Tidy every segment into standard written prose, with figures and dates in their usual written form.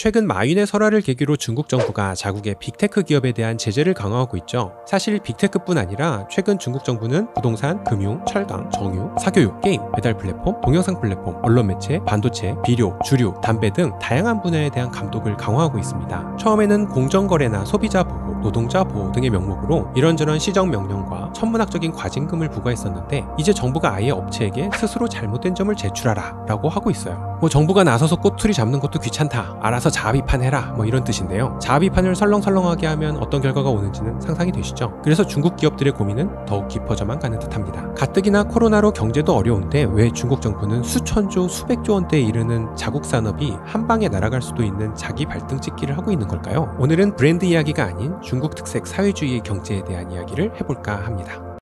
최근 마윈의 설화를 계기로 중국 정부가 자국의 빅테크 기업에 대한 제재를 강화하고 있죠. 사실 빅테크뿐 아니라 최근 중국 정부는 부동산, 금융, 철강, 정유, 사교육, 게임, 배달 플랫폼, 동영상 플랫폼, 언론 매체, 반도체, 비료, 주류, 담배 등 다양한 분야에 대한 감독을 강화하고 있습니다. 처음에는 공정거래나 소비자 보호, 노동자 보호 등의 명목으로 이런저런 시정 명령과 천문학적인 과징금을 부과했었는데 이제 정부가 아예 업체에게 스스로 잘못된 점을 제출하라 라고 하고 있어요. 정부가 나서서 꼬투리 잡는 것도 귀찮다, 알아서 자아비판해라, 이런 뜻인데요. 자아비판을 설렁설렁하게 하면 어떤 결과가 오는지는 상상이 되시죠? 그래서 중국 기업들의 고민은 더욱 깊어져만 가는 듯합니다. 가뜩이나 코로나로 경제도 어려운데 왜 중국 정부는 수천조, 수백조 원대에 이르는 자국 산업이 한 방에 날아갈 수도 있는 자기 발등 찍기를 하고 있는 걸까요? 오늘은 브랜드 이야기가 아닌 중국 특색 사회주의의 경제에 대한 이야기를 해볼까 합니다.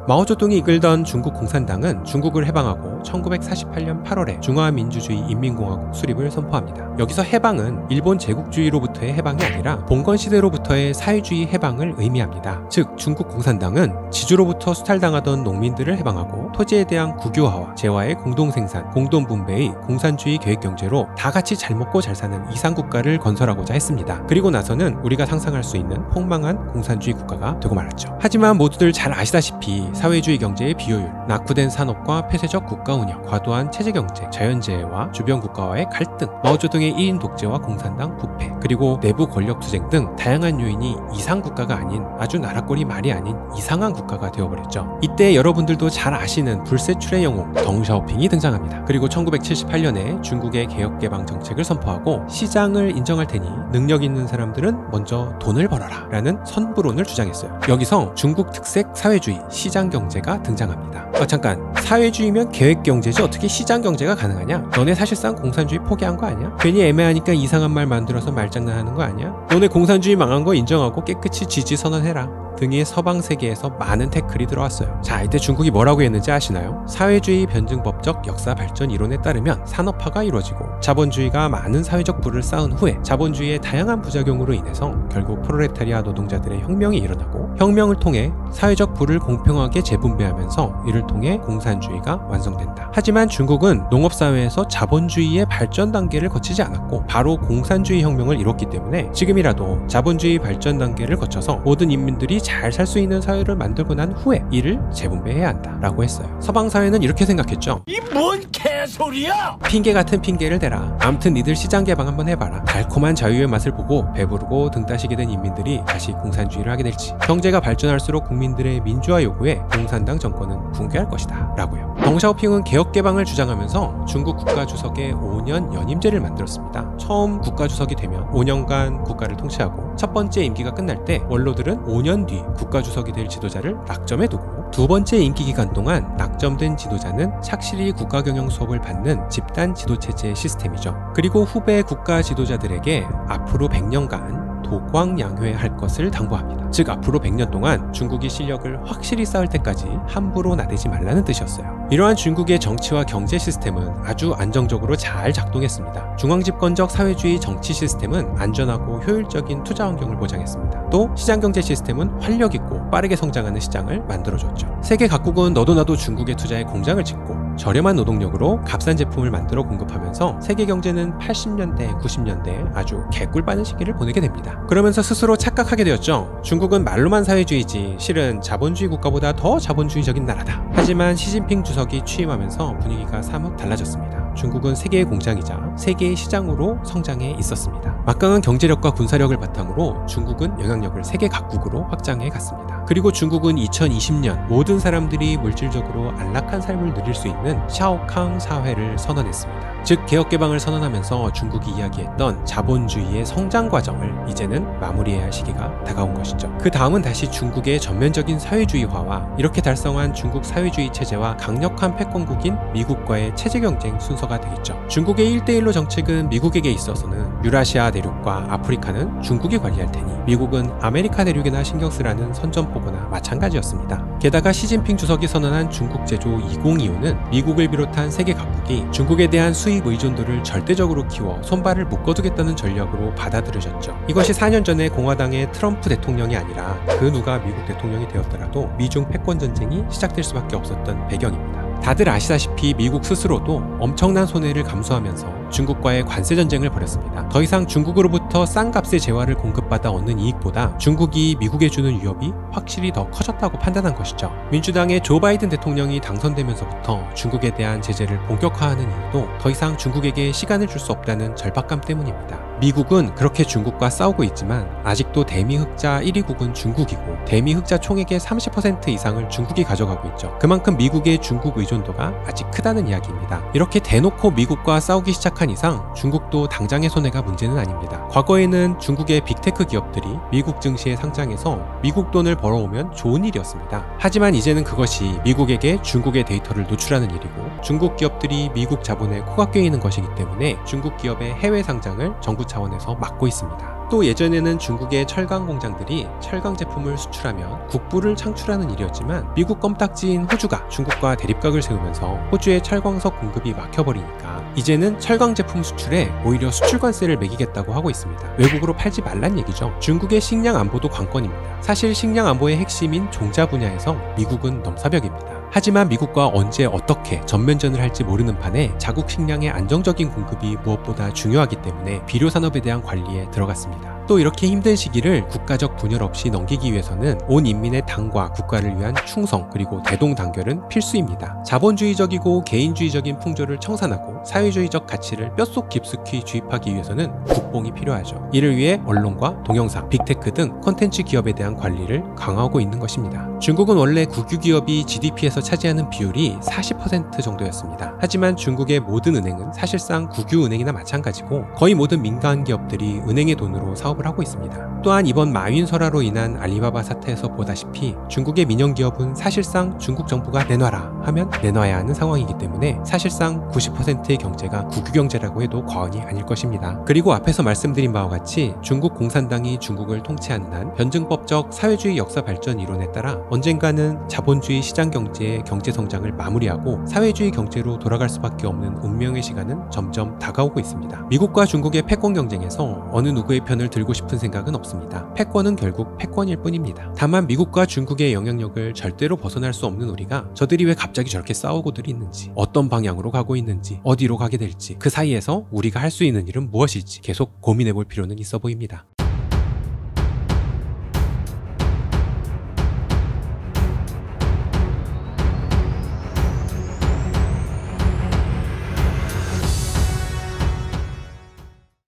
마오쩌둥이 이끌던 중국 공산당은 중국을 해방하고 1948년 8월에 중화민주주의 인민공화국 수립을 선포합니다. 여기서 해방은 일본 제국주의로부터의 해방이 아니라 봉건시대로부터의 사회주의 해방을 의미합니다. 즉 중국 공산당은 지주로부터 수탈당하던 농민들을 해방하고 토지에 대한 국유화와 재화의 공동생산, 공동분배의 공산주의 계획경제로 다 같이 잘 먹고 잘 사는 이상국가를 건설하고자 했습니다. 그리고 나서는 우리가 상상할 수 있는 폭망한 공산주의 국가가 되고 말았죠. 하지만 모두들 잘 아시다시피 사회주의 경제의 비효율, 낙후된 산업과 폐쇄적 국가 운영, 과도한 체제경제, 자연재해와 주변 국가와의 갈등, 마오쩌둥의 1인 독재와 공산당 부패, 그리고 내부 권력투쟁 등 다양한 요인이 이상국가가 아닌 아주 나라꼴이 말이 아닌 이상한 국가가 되어버렸죠. 이때 여러분들도 잘 아시는 불세출의 영웅 덩샤오핑이 등장합니다. 그리고 1978년에 중국의 개혁개방 정책을 선포하고 시장을 인정할 테니 능력 있는 사람들은 먼저 돈을 벌어라 라는 선부론을 주장했어요. 여기서 중국 특색 사회주의, 시장 경제가 등장합니다. 잠깐, 사회주의면 계획 경제지 어떻게 시장 경제가 가능하냐? 너네 사실상 공산주의 포기한 거 아니야? 괜히 애매하니까 이상한 말 만들어서 말장난하는 거 아니야? 너네 공산주의 망한 거 인정하고 깨끗이 지지 선언해라 등의 서방 세계에서 많은 태클이 들어왔어요. 자, 이때 중국이 뭐라고 했는지 아시나요? 사회주의 변증법적 역사 발전 이론에 따르면 산업화가 이루어지고 자본주의가 많은 사회적 부를 쌓은 후에 자본주의의 다양한 부작용으로 인해서 결국 프롤레타리아 노동자들의 혁명이 일어나고 혁명을 통해 사회적 부를 공평하게 재분배하면서 이를 통해 공산주의가 완성된다. 하지만 중국은 농업사회에서 자본주의의 발전 단계를 거치지 않았고 바로 공산주의 혁명을 이뤘기 때문에 지금이라도 자본주의 발전 단계를 거쳐서 모든 인민들이 잘 살 수 있는 사회를 만들고 난 후에 이를 재분배해야 한다 라고 했어요. 서방 사회는 이렇게 생각했죠. 이 뭔 개소리야! 핑계 같은 핑계를 대라. 암튼 니들 시장 개방 한번 해봐라. 달콤한 자유의 맛을 보고 배부르고 등 따시게 된 인민들이 다시 공산주의를 하게 될지, 경제가 발전할수록 국민들의 민주화 요구에 공산당 정권은 붕괴할 것이다 라고요. 덩샤오핑은 개혁개방을 주장하면서 중국 국가주석의 5년 연임제를 만들었습니다. 처음 국가주석이 되면 5년간 국가를 통치하고 첫 번째 임기가 끝날 때 원로들은 5년 뒤 국가주석이 될 지도자를 낙점해 두고 두 번째 임기 기간 동안 낙점된 지도자는 착실히 국가경영 수업을 받는 집단 지도체제의 시스템이죠. 그리고 후배 국가 지도자들에게 앞으로 100년간 도광양회할 것을 당부합니다. 즉 앞으로 100년 동안 중국이 실력을 확실히 쌓을 때까지 함부로 나대지 말라는 뜻이었어요. 이러한 중국의 정치와 경제 시스템은 아주 안정적으로 잘 작동했습니다. 중앙집권적 사회주의 정치 시스템은 안전하고 효율적인 투자 환경을 보장했습니다. 또 시장경제 시스템은 활력있고 빠르게 성장하는 시장을 만들어줬죠. 세계 각국은 너도 나도 중국에 투자해 공장을 짓고 저렴한 노동력으로 값싼 제품을 만들어 공급하면서 세계 경제는 80년대, 90년대에 아주 개꿀 빠는 시기를 보내게 됩니다. 그러면서 스스로 착각하게 되었죠. 중국은 말로만 사회주의지 실은 자본주의 국가보다 더 자본주의적인 나라다. 하지만 시진핑 주석이 취임하면서 분위기가 사뭇 달라졌습니다. 중국은 세계의 공장이자 세계의 시장으로 성장해 있었습니다. 막강한 경제력과 군사력을 바탕으로 중국은 영향력을 세계 각국으로 확장해 갔습니다. 그리고 중국은 2020년 모든 사람들이 물질적으로 안락한 삶을 누릴 수 있는 샤오캉 사회를 선언했습니다. 즉 개혁개방을 선언하면서 중국이 이야기했던 자본주의의 성장 과정을 이제는 마무리해야 할 시기가 다가온 것이죠. 그 다음은 다시 중국의 전면적인 사회주의화와 이렇게 달성한 중국 사회주의 체제와 강력한 패권국인 미국과의 체제 경쟁 순서가 되겠죠. 중국의 1대1로 정책은 미국에게 있어서는 유라시아 대륙과 아프리카는 중국이 관리할 테니 미국은 아메리카 대륙에나 신경 쓰라는 선전포고나 마찬가지였습니다. 게다가 시진핑 주석이 선언한 중국 제조 2025는 미국을 비롯한 세계 각국이 중국에 대한 수입 의존도를 절대적으로 키워 손발을 묶어두겠다는 전략으로 받아들여졌죠. 이것이 4년 전에 공화당의 트럼프 대통령이 아니라 그 누가 미국 대통령이 되었더라도 미중 패권 전쟁이 시작될 수밖에 없었던 배경입니다. 다들 아시다시피 미국 스스로도 엄청난 손해를 감수하면서 중국과의 관세 전쟁을 벌였습니다. 더 이상 중국으로부터 싼 값의 재화를 공급받아 얻는 이익보다 중국이 미국에 주는 위협이 확실히 더 커졌다고 판단한 것이죠. 민주당의 조 바이든 대통령이 당선되면서부터 중국에 대한 제재를 본격화하는 이유도 더 이상 중국에게 시간을 줄 수 없다는 절박감 때문입니다. 미국은 그렇게 중국과 싸우고 있지만 아직도 대미 흑자 1위국은 중국이고 대미 흑자 총액의 30% 이상을 중국이 가져가고 있죠. 그만큼 미국의 중국 의존도가 아직 크다는 이야기입니다. 이렇게 대놓고 미국과 싸우기 시작한 이상 중국도 당장의 손해가 문제는 아닙니다. 과거에는 중국의 빅테크 기업들이 미국 증시에 상장해서 미국 돈을 벌어오면 좋은 일이었습니다. 하지만 이제는 그것이 미국에게 중국의 데이터를 노출하는 일이고 중국 기업들이 미국 자본에 코가 꿰이는 것이기 때문에 중국 기업의 해외 상장을 정부 차원에서 막고 있습니다. 또 예전에는 중국의 철강 공장들이 철강 제품을 수출하면 국부를 창출하는 일이었지만 미국 껌딱지인 호주가 중국과 대립각을 세우면서 호주의 철광석 공급이 막혀버리니까 이제는 철강 제품 수출에 오히려 수출관세를 매기겠다고 하고 있습니다. 외국으로 팔지 말란 얘기죠. 중국의 식량 안보도 관건입니다. 사실 식량 안보의 핵심인 종자 분야에서 미국은 넘사벽입니다. 하지만 미국과 언제 어떻게 전면전을 할지 모르는 판에 자국 식량의 안정적인 공급이 무엇보다 중요하기 때문에 비료 산업에 대한 관리에 들어갔습니다. 또 이렇게 힘든 시기를 국가적 분열 없이 넘기기 위해서는 온 인민의 당과 국가를 위한 충성 그리고 대동단결은 필수입니다. 자본주의적이고 개인주의적인 풍조를 청산하고 사회주의적 가치를 뼛속 깊숙이 주입하기 위해서는 국뽕이 필요하죠. 이를 위해 언론과 동영상, 빅테크 등 콘텐츠 기업에 대한 관리를 강화하고 있는 것입니다. 중국은 원래 국유 기업이 GDP에서 차지하는 비율이 40% 정도였습니다. 하지만 중국의 모든 은행은 사실상 국유 은행이나 마찬가지고 거의 모든 민간 기업들이 은행의 돈으로 사업을 하고 있습니다. 또한 이번 마윈 설화로 인한 알리바바 사태에서 보다시피 중국의 민영 기업은 사실상 중국 정부가 내놔라 하면 내놔야 하는 상황이기 때문에 사실상 90%의 경제가 국유 경제라고 해도 과언이 아닐 것입니다. 그리고 앞에서 말씀드린 바와 같이 중국 공산당이 중국을 통치하는 한 변증법적 사회주의 역사 발전 이론에 따라 언젠가는 자본주의 시장 경제의 경제 성장을 마무리하고 사회주의 경제로 돌아갈 수밖에 없는 운명의 시간은 점점 다가오고 있습니다. 미국과 중국의 패권 경쟁에서 어느 누구의 편을 들고 싶은 생각은 없습니다. 패권은 결국 패권일 뿐입니다. 다만 미국과 중국의 영향력을 절대로 벗어날 수 없는 우리가 저들이 왜 갑자기 저렇게 싸우고들 있는지, 어떤 방향으로 가고 있는지, 어디로 가게 될지, 그 사이에서 우리가 할 수 있는 일은 무엇일지 계속 고민해 볼 필요는 있어 보입니다.